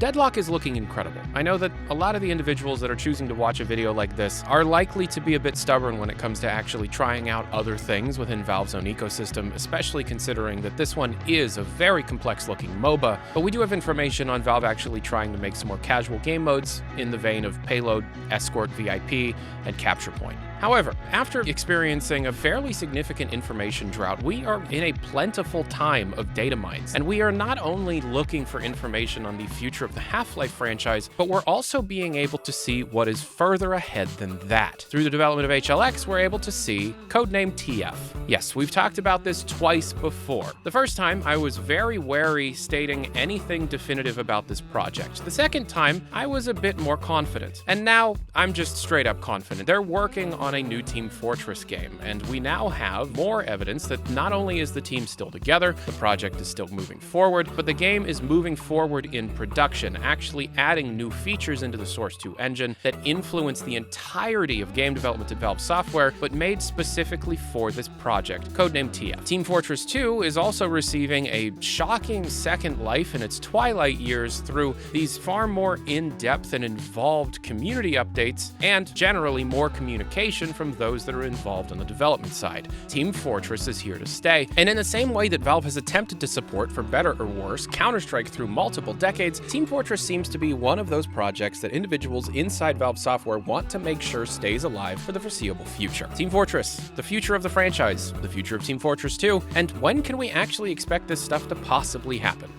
Deadlock is looking incredible. I know that a lot of the individuals that are choosing to watch a video like this are likely to be a bit stubborn when it comes to actually trying out other things within Valve's own ecosystem, especially considering that this one is a very complex looking MOBA, but we do have information on Valve actually trying to make some more casual game modes in the vein of Payload, Escort, VIP, and Capture Point. However, after experiencing a fairly significant information drought, we are in a plentiful time of data mines, and we are not only looking for information on the future of the Half-Life franchise, but we're also being able to see what is further ahead than that. Through the development of HLX, we're able to see codename TF. Yes, we've talked about this twice before. The first time, I was very wary stating anything definitive about this project. The second time, I was a bit more confident. And now, I'm just straight up confident. They're working on a new Team Fortress game, and we now have more evidence that not only is the team still together, the project is still moving forward, but the game is moving forward in production, actually adding new features into the Source 2 engine that influence the entirety of game development at Valve Software, but made specifically for this project, codenamed TF. Team Fortress 2 is also receiving a shocking second life in its twilight years through these far more in-depth and involved community updates, and generally more communication from those that are involved on the development side. Team Fortress is here to stay, and in the same way that Valve has attempted to support, for better or worse, Counter-Strike through multiple decades, Team Fortress seems to be one of those projects that individuals inside Valve Software want to make sure stays alive for the foreseeable future. Team Fortress, the future of the franchise, the future of Team Fortress 2, and when can we actually expect this stuff to possibly happen?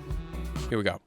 Here we go.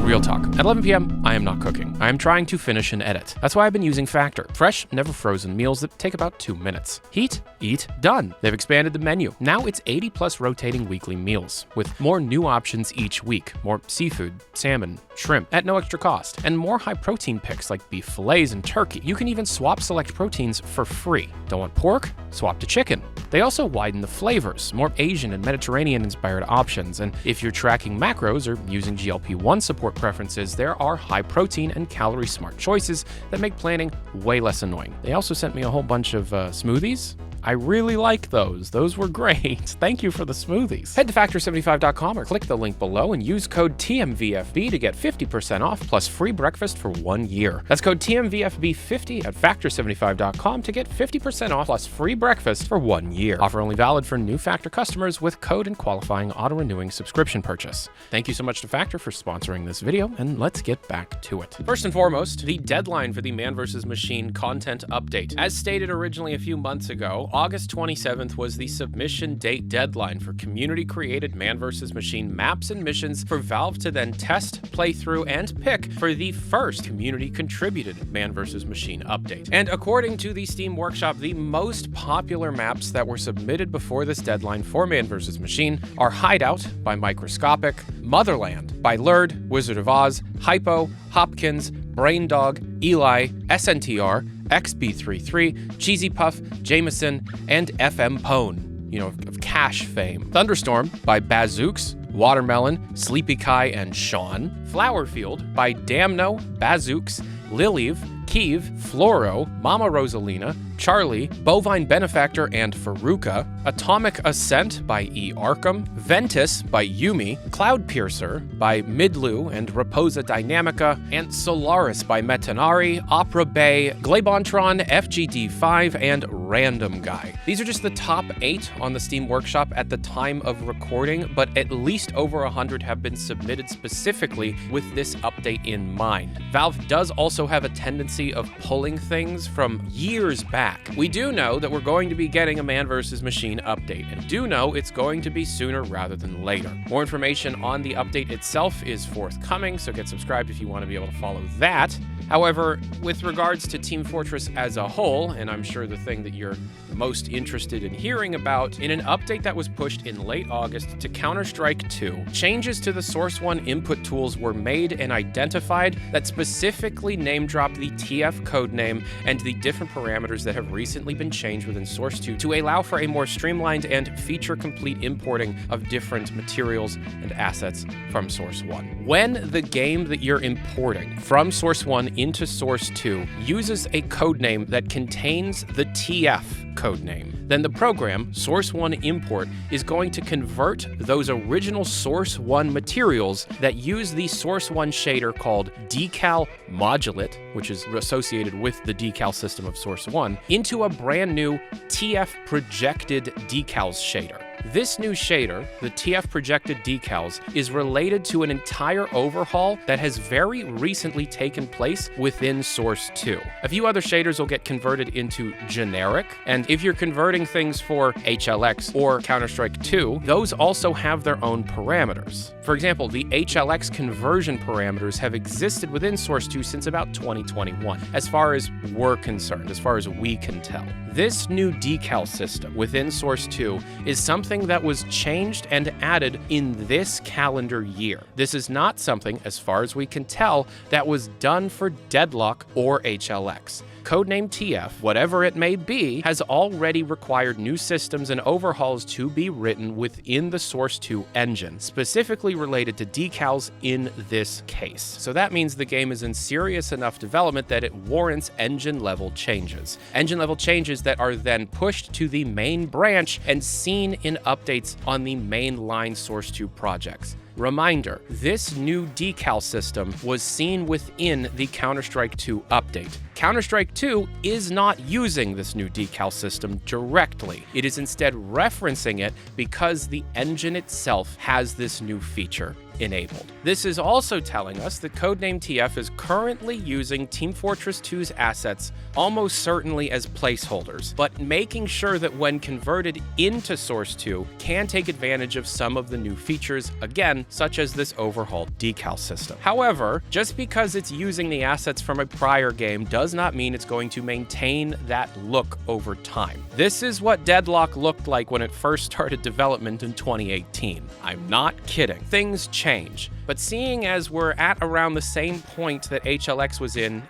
Real talk. At 11 p.m., I am not cooking. I am trying to finish an edit. That's why I've been using Factor. Fresh, never frozen meals that take about 2 minutes. Heat, eat, done. They've expanded the menu. Now it's 80 plus rotating weekly meals, with more new options each week. More seafood, salmon, shrimp, at no extra cost. And more high protein picks like beef fillets and turkey. You can even swap select proteins for free. Don't want pork? Swap to chicken. They also widen the flavors, more Asian and Mediterranean inspired options. And if you're tracking macros or using GLP-1 support preferences, there are high protein and calorie smart choices that make planning way less annoying. They also sent me a whole bunch of smoothies. I really like those. Those were great. Thank you for the smoothies. Head to Factor75.com or click the link below and use code TMVFB to get 50% off plus free breakfast for 1 year. That's code TMVFB50 at Factor75.com to get 50% off plus free breakfast for 1 year. Offer only valid for new Factor customers with code and qualifying auto-renewing subscription purchase. Thank you so much to Factor for sponsoring this video, and let's get back to it. First and foremost, the deadline for the Man vs. Machine content update. As stated originally a few months ago, August 27th was the submission date deadline for community-created Man vs. Machine maps and missions for Valve to then test, play through, and pick for the first community-contributed Man vs. Machine update. And according to the Steam Workshop, the most popular maps that were submitted before this deadline for Man vs. Machine are Hideout by Microscopic, Motherland by Lurd, Wizard of Oz, Hypo, Hopkins, Braindog, Eli, SNTR, XB33, Cheesy Puff, Jameson, and FM Pone, of Cash fame. Thunderstorm by Bazooks, Watermelon, Sleepy Kai, and Sean. Flowerfield by Damno, Bazooks, Liliv, Kiev, Floro, Mama Rosalina, Charlie, Bovine Benefactor, and Faruka, Atomic Ascent by E. Arkham, Ventus by Yumi, Cloud Piercer by Midlu and Raposa Dynamica, and Solaris by Metanari, Opera Bay, Glabontron, FGD5, and Random Guy. These are just the top 8 on the Steam Workshop at the time of recording, but at least over 100 have been submitted specifically with this update in mind. Valve does also have a tendency of pulling things from years back. We do know that we're going to be getting a Man vs. Machine update, and do know it's going to be sooner rather than later. More information on the update itself is forthcoming, so get subscribed if you want to be able to follow that. However, with regards to Team Fortress as a whole, and I'm sure the thing that you're most interested in hearing about, in an update that was pushed in late August to Counter-Strike 2, changes to the Source 1 input tools were made and identified that specifically name-dropped the TF codename and the different parameters that that have recently been changed within Source 2 to allow for a more streamlined and feature-complete importing of different materials and assets from Source 1. When the game that you're importing from Source 1 into Source 2 uses a codename that contains the TF codename, then the program, Source 1 Import, is going to convert those original Source 1 materials that use the Source 1 shader called Decal Modulate, which is associated with the decal system of Source 1, into a brand new TF Projected Decals shader. This new shader, the TF Projected Decals, is related to an entire overhaul that has very recently taken place within Source 2. A few other shaders will get converted into generic, and if you're converting things for HLX or Counter-Strike 2, those also have their own parameters. For example, the HLX conversion parameters have existed within Source 2 since about 2021, as far as we're concerned, as far as we can tell. This new decal system within Source 2 is something that was changed and added in this calendar year. This is not something, as far as we can tell, that was done for Deadlock or HLX. Codename TF, whatever it may be, has already required new systems and overhauls to be written within the Source 2 engine, specifically related to decals in this case. So that means the game is in serious enough development that it warrants engine-level changes. Engine-level changes that are then pushed to the main branch and seen in updates on the mainline Source 2 projects. Reminder, this new decal system was seen within the Counter-Strike 2 update. Counter-Strike 2 is not using this new decal system directly. It is instead referencing it because the engine itself has this new feature enabled. This is also telling us that Codename TF is currently using Team Fortress 2's assets almost certainly as placeholders, but making sure that when converted into Source 2 can take advantage of some of the new features, again, such as this overhauled decal system. However, just because it's using the assets from a prior game does not mean it's going to maintain that look over time. This is what Deadlock looked like when it first started development in 2018. I'm not kidding. Things change. But seeing as we're at around the same point that HLX was in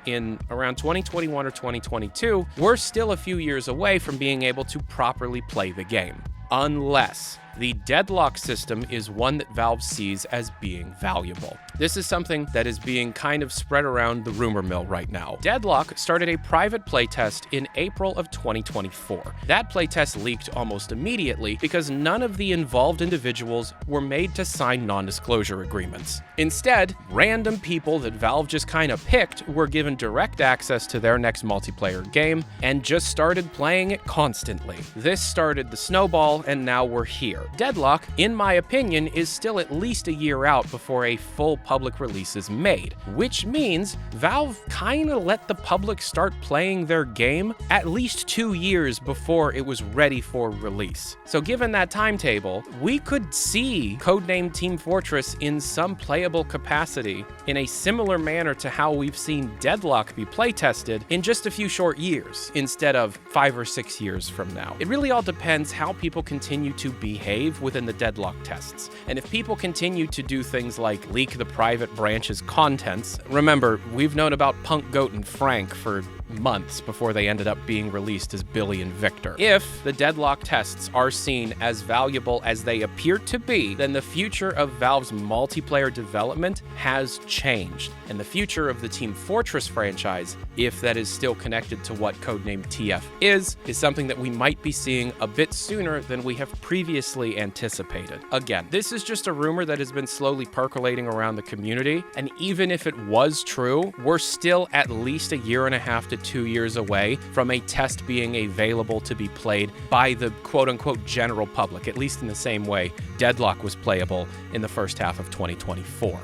around 2021 or 2022, we're still a few years away from being able to properly play the game. Unless the Deadlock system is one that Valve sees as being valuable. This is something that is being kind of spread around the rumor mill right now. Deadlock started a private playtest in April of 2024. That playtest leaked almost immediately because none of the involved individuals were made to sign non-disclosure agreements. Instead, random people that Valve just kind of picked were given direct access to their next multiplayer game and just started playing it constantly. This started the snowball, and now we're here. Deadlock, in my opinion, is still at least a year out before a full public release is made, which means Valve kinda let the public start playing their game at least 2 years before it was ready for release. So given that timetable, we could see Codename Team Fortress in some playable capacity in a similar manner to how we've seen Deadlock be playtested in just a few short years, instead of 5 or 6 years from now. It really all depends how people continue to behave within the Deadlock tests. And if people continue to do things like leak the private branch's contents, remember, we've known about Punk Goat and Frank for months before they ended up being released as Billy and Victor. If the Deadlock tests are seen as valuable as they appear to be, then the future of Valve's multiplayer development has changed. And the future of the Team Fortress franchise, if that is still connected to what Codename TF is something that we might be seeing a bit sooner than we have previously anticipated. Again, this is just a rumor that has been slowly percolating around the community, and even if it was true, we're still at least a year and a half to 2 years away from a test being available to be played by the quote-unquote general public, at least in the same way Deadlock was playable in the first half of 2024.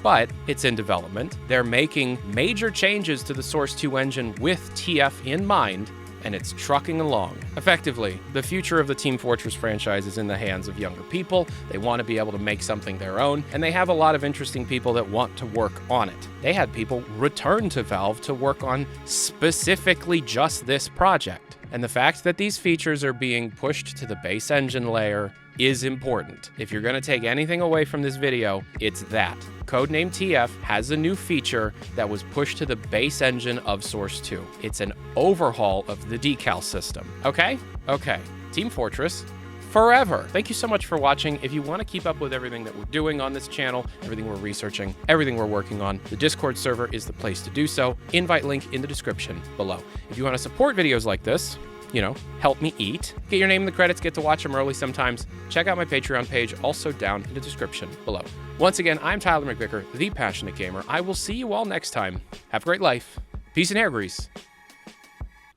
But it's in development. They're making major changes to the Source 2 engine with TF in mind, and it's trucking along. Effectively, the future of the Team Fortress franchise is in the hands of younger people. They want to be able to make something their own, and they have a lot of interesting people that want to work on it. They had people return to Valve to work on specifically just this project. And the fact that these features are being pushed to the base engine layer is important. If you're gonna take anything away from this video, it's that. Codename TF has a new feature that was pushed to the base engine of Source 2. It's an overhaul of the decal system. Okay? Okay. Team Fortress, forever. Thank you so much for watching. If you want to keep up with everything that we're doing on this channel, everything we're researching, everything we're working on, the Discord server is the place to do so. Invite link in the description below. If you want to support videos like this, you know, help me eat, get your name in the credits, get to watch them early sometimes, check out my Patreon page, also down in the description below. Once again, I'm Tyler McVicker, the Passionate Gamer. I will see you all next time. Have a great life. Peace and hair grease.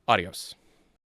Adios.